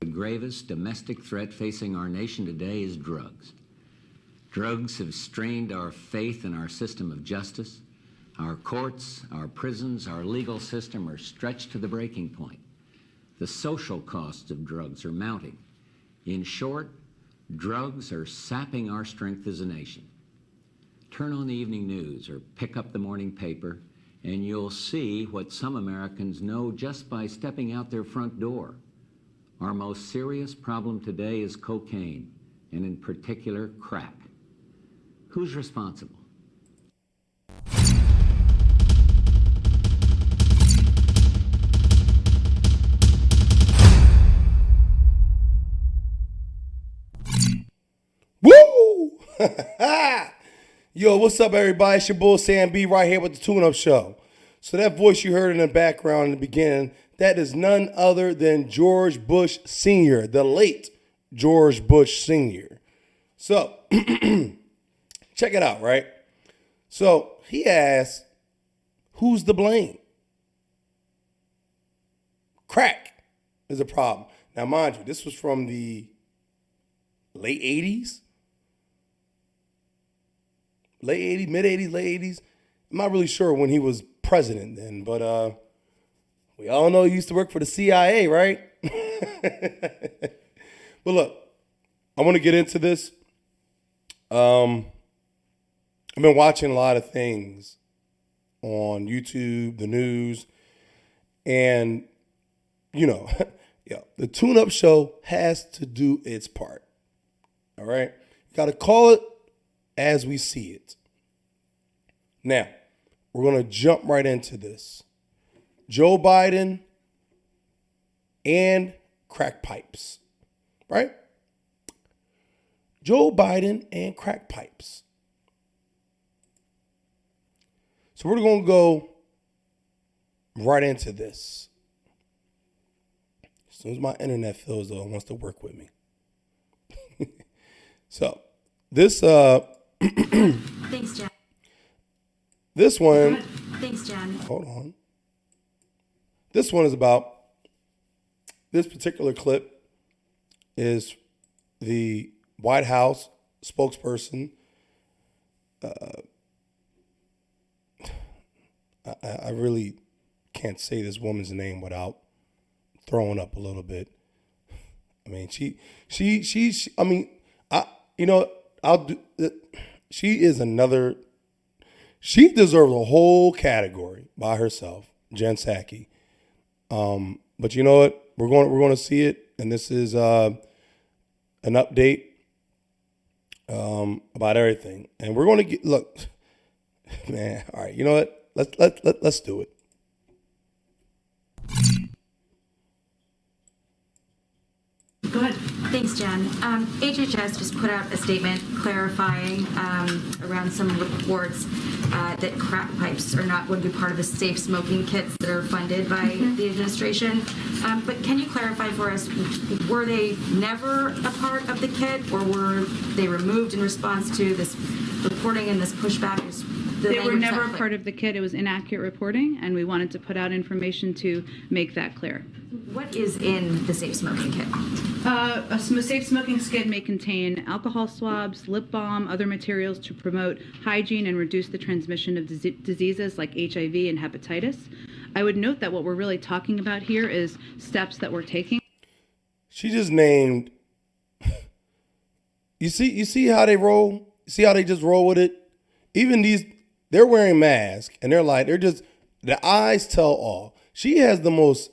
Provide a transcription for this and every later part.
The gravest domestic threat facing our nation today is drugs. Drugs have strained our faith in our system of justice. Our courts, our prisons, our legal system are stretched to the breaking point. The social costs of drugs are mounting. In short, drugs are sapping our strength as a nation. Turn on the evening news or pick up the morning paper, and you'll see what some Americans know just by stepping out their front door. Our most serious problem today is cocaine, and in particular, crack. Who's responsible? Woo! Yo, what's up, everybody? It's your boy Sam B right here with the Tune Up Show. So that voice you heard in the background in the beginning, that is none other than George Bush Sr., the late George Bush Sr. So, check it out, right? So he asked, who's to blame? Crack is a problem. Now, mind you, this was from the late 80s. Late 80s, mid 80s, late 80s. I'm not really sure when he was president then, but we all know he used to work for the CIA, right? But look, I want to get into this. I've been watching a lot of things on YouTube, the news, and, you know, yeah, the Tune Up Show has to do its part. All right? You got to call it as we see it. Now, we're going to jump right into this. Joe Biden and crack pipes, right? Joe Biden and crack pipes. So we're going to go right into this. As soon as my internet feels, though, it wants to work with me. So this Thanks, Jen. This one. Thanks, Jen. Hold on. This one is about, this particular clip is the White House spokesperson. I really can't say this woman's name without throwing up a little bit. I mean, she is another. She deserves a whole category by herself, Jen Psaki. But you know what? We're going to see it, and this is an update about everything. And we're going to look, man. All right, you know what? Let's do it. Go ahead. Thanks, Jen. HHS just put out a statement clarifying around some reports that crack pipes are not going to be part of the safe smoking kits that are funded by the administration. But can you clarify for us, were they never a part of the kit, or were they removed in response to this reporting and this pushback? They were never a part of the kit. It was inaccurate reporting, and we wanted to put out information to make that clear. What is in the safe smoking kit? A safe smoking kit may contain alcohol swabs, lip balm, other materials to promote hygiene and reduce the transmission of diseases like HIV and hepatitis. I would note that what we're really talking about here is steps that we're taking. She just named. You see how they roll? See how they just roll with it? Even these, they're wearing masks, and the eyes tell all. She has the most.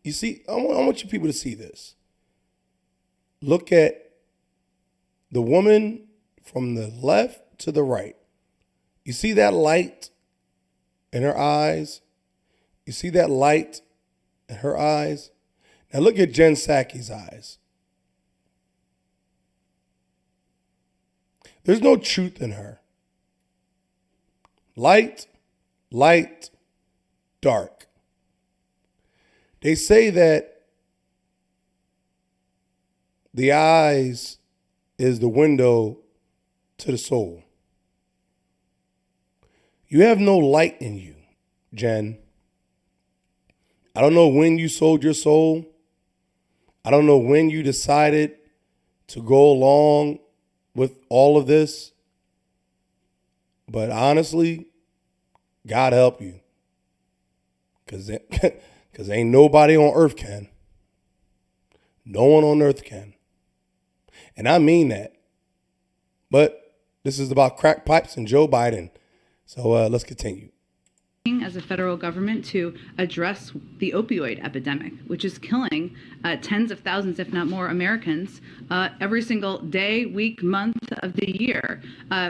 You see, I want you people to see this. Look at the woman from the left to the right. You see that light in her eyes? You see that light in her eyes? Now look at Jen Psaki's eyes. There's no truth in her. Light, dark. They say that the eyes is the window to the soul. You have no light in you, Jen. I don't know when you sold your soul. I don't know when you decided to go along with all of this, but honestly, God help you. Because ain't nobody on earth can. No one on earth can. And I mean that. But this is about crack pipes and Joe Biden. So let's continue. As a federal government to address the opioid epidemic, which is killing tens of thousands, if not more, Americans every single day, week, month of the year.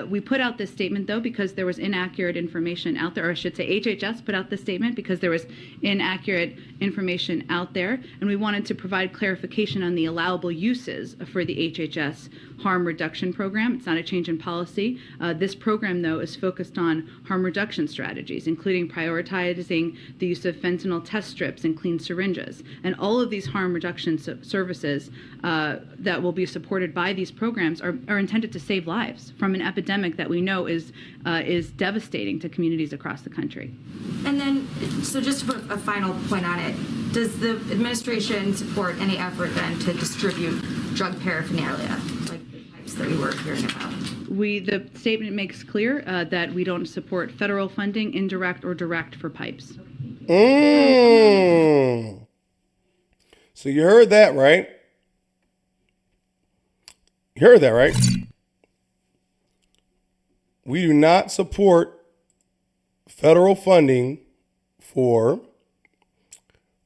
We put out this statement, though, because there was inaccurate information out there, or I should say HHS put out this statement because there was inaccurate information out there, and we wanted to provide clarification on the allowable uses for the HHS harm reduction program. It's not a change in policy. This program, though, is focused on harm reduction strategies, including prioritizing the use of fentanyl test strips and clean syringes. And all of these harm reduction services that will be supported by these programs are intended to save lives from an epidemic that we know is devastating to communities across the country. And then, so just to put a final point on it, does the administration support any effort then to distribute drug paraphernalia, like the pipes that we were hearing about? The statement makes clear that we don't support federal funding, indirect or direct, for pipes. So you heard that, right? You heard that, right? We do not support federal funding for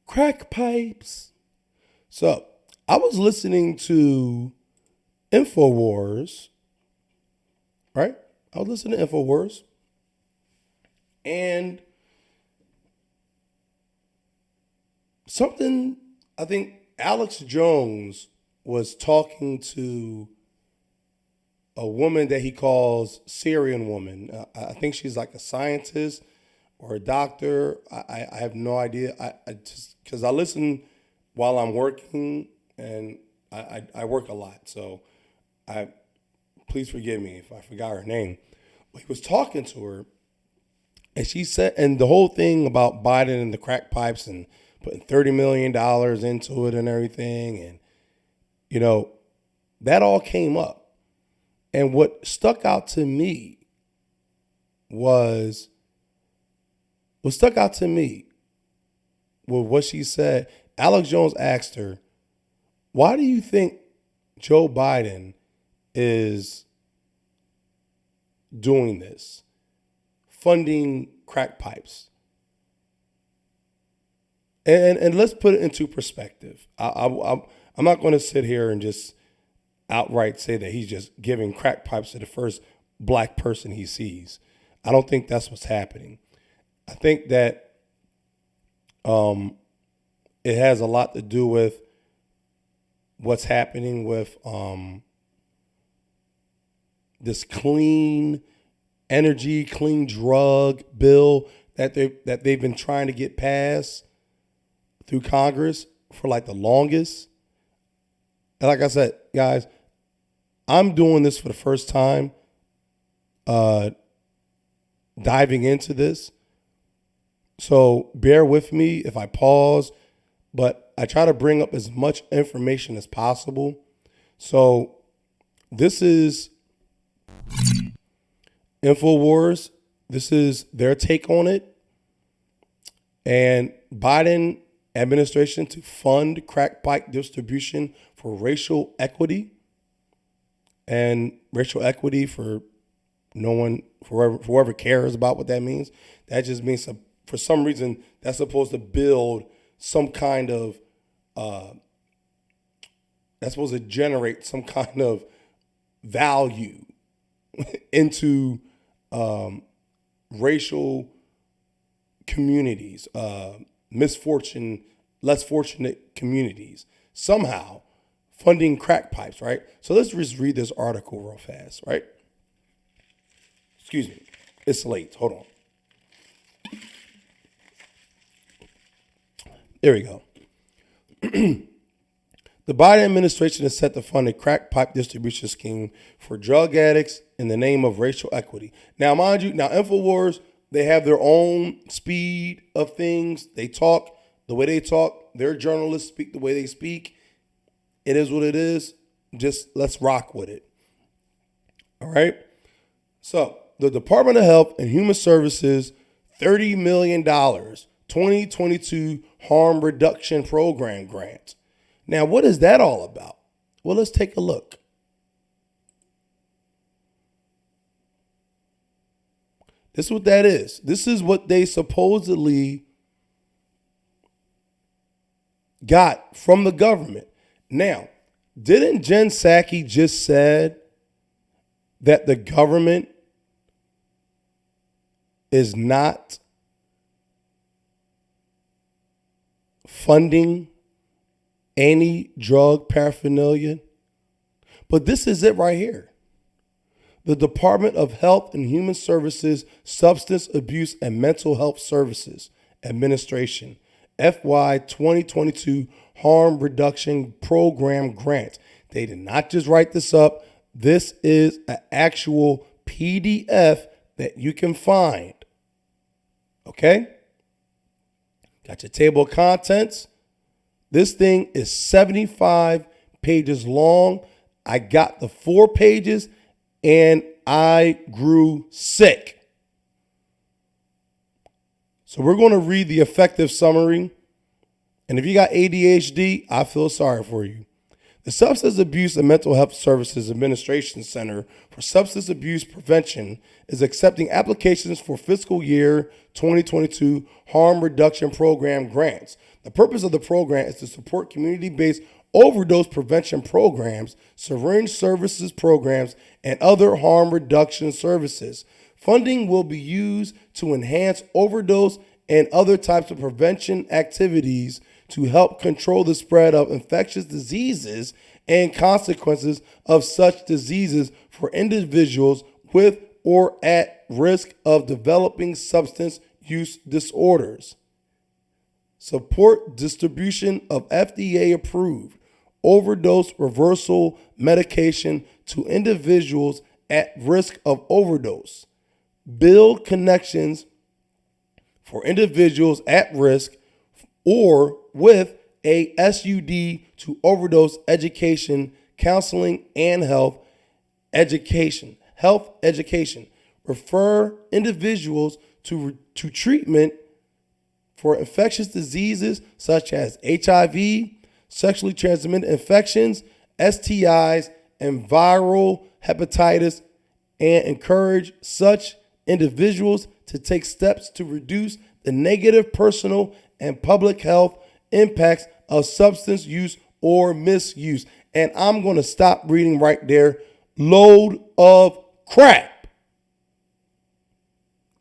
crack pipes. So I was listening to InfoWars, right? I was listening to InfoWars, and something, I think Alex Jones was talking to a woman that he calls Syrian woman. I think she's like a scientist or a doctor. I have no idea. I just, because I listen while I'm working, and I work a lot. So please forgive me if I forgot her name. But he was talking to her, and she said, and the whole thing about Biden and the crack pipes and putting $30 million into it and everything. And, you know, that all came up. And what stuck out to me was with what she said. Alex Jones asked her, why do you think Joe Biden is doing this, funding crack pipes? And let's put it into perspective. I'm not going to sit here and just outright say that he's just giving crack pipes to the first black person he sees. I don't think that's what's happening. I think that it has a lot to do with what's happening with this clean energy, clean drug bill that they've been trying to get passed through Congress for like the longest. And like I said, guys, I'm doing this for the first time, diving into this. So bear with me if I pause, but I try to bring up as much information as possible. So this is InfoWars. This is their take on it. And Biden administration to fund crack pipe distribution for racial equity. And racial equity, for no one, for whoever cares about what that means, that just means for some reason that's supposed to build some kind of, that's supposed to generate some kind of value into racial communities, less fortunate communities, somehow funding crack pipes, right? So let's just read this article real fast, right? Excuse me. It's late. Hold on. There we go. The Biden administration is set to fund a crack pipe distribution scheme for drug addicts in the name of racial equity. Now, mind you, InfoWars, they have their own speed of things. They talk the way they talk. Their journalists speak the way they speak. It is what it is. Just let's rock with it. All right. So the Department of Health and Human Services, $30 million 2022 Harm Reduction Program grant. Now, what is that all about? Well, let's take a look. This is what that is. This is what they supposedly got from the government. Now, didn't Jen Psaki just said that the government is not funding any drug paraphernalia? But this is it right here. The Department of Health and Human Services Substance Abuse and Mental Health Services Administration, FY 2022 Harm Reduction Program Grant. They did not just write this up. This is an actual PDF that you can find. Okay? Got your table of contents. This thing is 75 pages long. I got the 4 pages and I grew sick. So we're going to read the effective summary. And if you got ADHD, I feel sorry for you. The Substance Abuse and Mental Health Services Administration Center for Substance Abuse Prevention is accepting applications for fiscal year 2022 Harm Reduction Program grants. The purpose of the program is to support community-based overdose prevention programs, syringe services programs, and other harm reduction services. Funding will be used to enhance overdose and other types of prevention activities to help control the spread of infectious diseases and consequences of such diseases for individuals with or at risk of developing substance use disorders. Support distribution of FDA-approved overdose reversal medication to individuals at risk of overdose. Build connections for individuals at risk or with a SUD to overdose education, counseling, and health education. Refer individuals to treatment for infectious diseases such as HIV, sexually transmitted infections, STIs, and viral hepatitis, and encourage such individuals to take steps to reduce the negative personal and public health impacts of substance use or misuse. And I'm going to stop reading right there. Load of crap.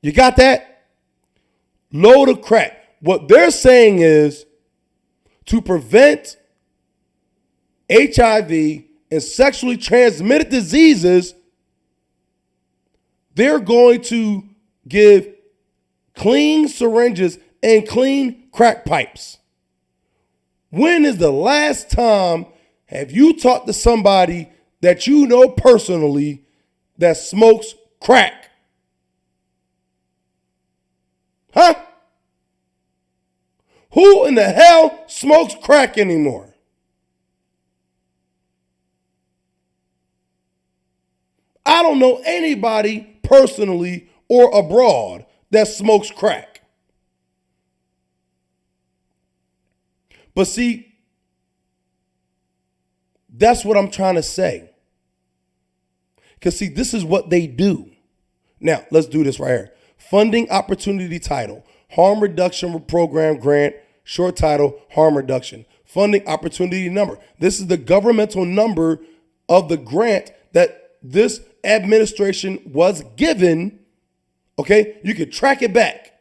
You got that? Load of crap. What they're saying is to prevent HIV and sexually transmitted diseases, they're going to give clean syringes and clean crack pipes. When is the last time have you talked to somebody that you know personally that smokes crack? Huh? Who in the hell smokes crack anymore? I don't know anybody personally or abroad that smokes crack. But see, that's what I'm trying to say. Because see, this is what they do. Now, let's do this right here. Funding opportunity title, Harm Reduction Program Grant, short title, Harm Reduction. Funding opportunity number. This is the governmental number of the grant that this administration was given. Okay, you can track it back.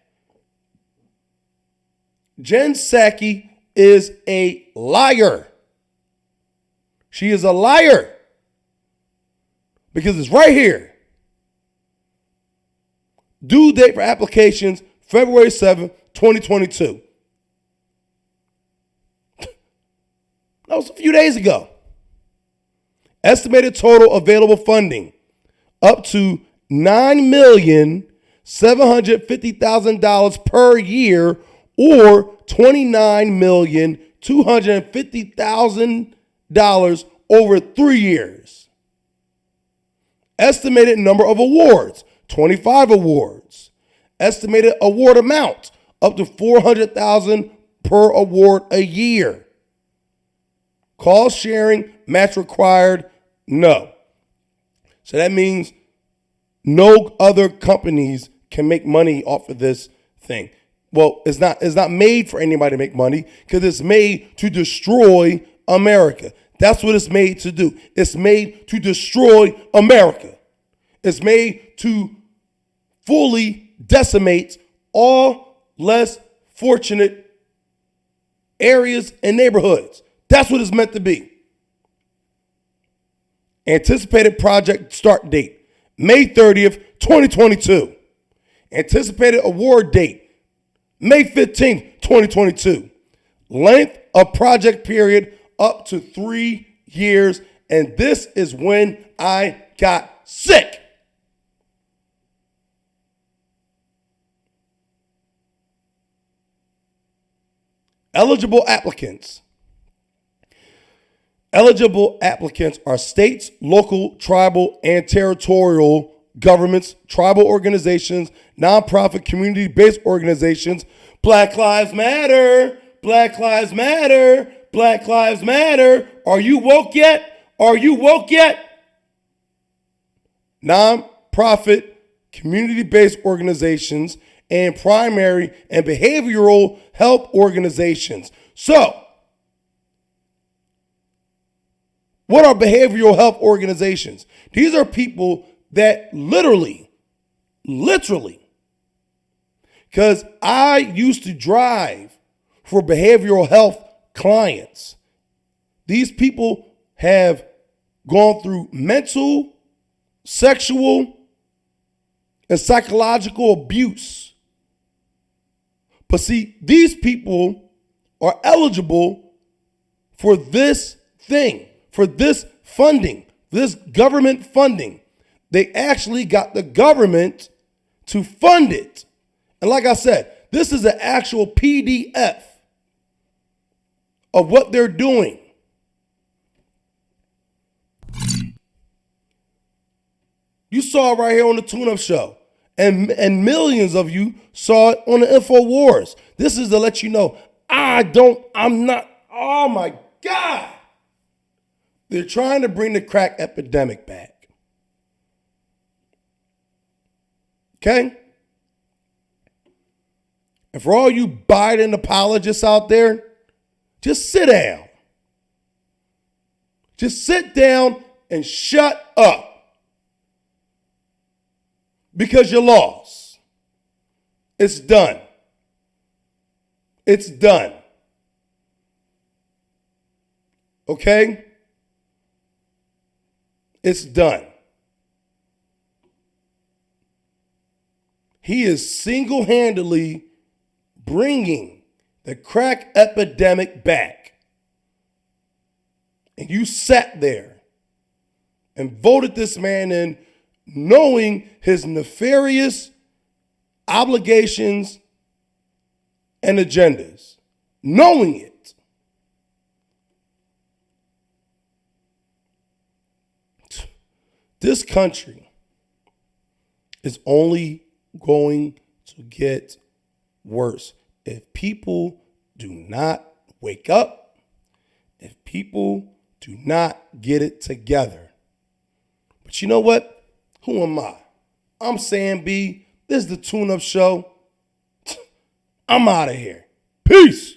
Jen Psaki is a liar. She is a liar. Because it's right here. Due date for applications, February 7th, 2022. That was a few days ago. Estimated total available funding, up to $9,750,000 per year, or $29,250,000 over 3 years. Estimated number of awards, 25 awards. Estimated award amount, up to $400,000 per award a year. Cost sharing, match required, no. So that means no other companies can make money off of this thing. Well, it's not made for anybody to make money because it's made to destroy America. That's what it's made to do. It's made to destroy America. It's made to fully decimate all less fortunate areas and neighborhoods. That's what it's meant to be. Anticipated project start date, May 30th, 2022. Anticipated award date, May 15th, 2022. Length of project period, up to 3 years. And this is when I got sick. Eligible applicants. Eligible applicants are states, local, tribal, and territorial governments, tribal organizations, nonprofit, community-based organizations. Black Lives Matter. Black Lives Matter. Black Lives Matter. Are you woke yet? Are you woke yet? Nonprofit, community-based organizations, and primary and behavioral health organizations. So, what are behavioral health organizations? These are people that literally, because I used to drive for behavioral health clients. These people have gone through mental, sexual, and psychological abuse. But see, these people are eligible for this thing, for this funding, this government funding. They actually got the government to fund it. And like I said, this is an actual PDF of what they're doing. You saw it right here on the Tune Up Show. And millions of you saw it on the InfoWars. This is to let you know, I'm not, oh my God. They're trying to bring the crack epidemic back. Okay? And for all you Biden apologists out there, just sit down. Just sit down and shut up. Because you lost. It's done. It's done. Okay? It's done. He is single-handedly bringing the crack epidemic back. And you sat there and voted this man in knowing his nefarious obligations and agendas. Knowing it. This country is only going to get worse if people do not wake up, if people do not get it together. But you know what? Who am I? I'm Sam B. This is the Tune Up Show. I'm out of here. Peace.